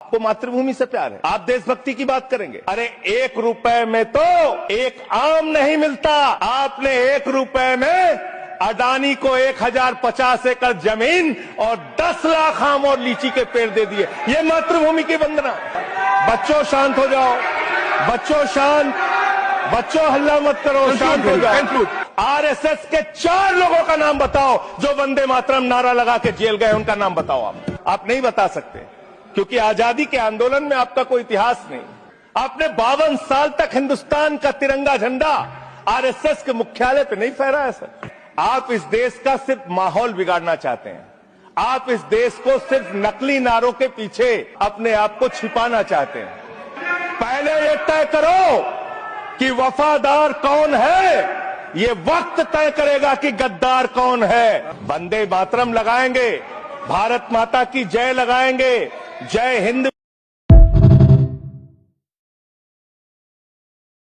आपको मातृभूमि से प्यार है, आप देशभक्ति की बात करेंगे। अरे 1 रुपए में तो एक आम नहीं मिलता। आपने 1 रुपए में अडानी को 1050 एकड़ जमीन और 10 लाख आम और लीची के पेड़ दे दिए। ये मातृभूमि की वंदना। बच्चों शांत हो जाओ, बच्चों शांत, बच्चों हल्ला मत करो, शांत हो जाओ। आरएसएस के 4 लोगों का नाम बताओ जो वंदे मातरम नारा लगा के जेल गए, उनका नाम बताओ। आप नहीं बता सकते क्योंकि आजादी के आंदोलन में आपका कोई इतिहास नहीं। आपने 52 साल तक हिंदुस्तान का तिरंगा झंडा आरएसएस के मुख्यालय पे नहीं फहराया सर। आप इस देश का सिर्फ माहौल बिगाड़ना चाहते हैं। आप इस देश को सिर्फ नकली नारों के पीछे अपने आप को छिपाना चाहते हैं। पहले ये तय करो कि वफादार कौन है। ये वक्त तय करेगा कि गद्दार कौन है। वंदे मातरम लगाएंगे, भारत माता की जय लगाएंगे, जय हिंद।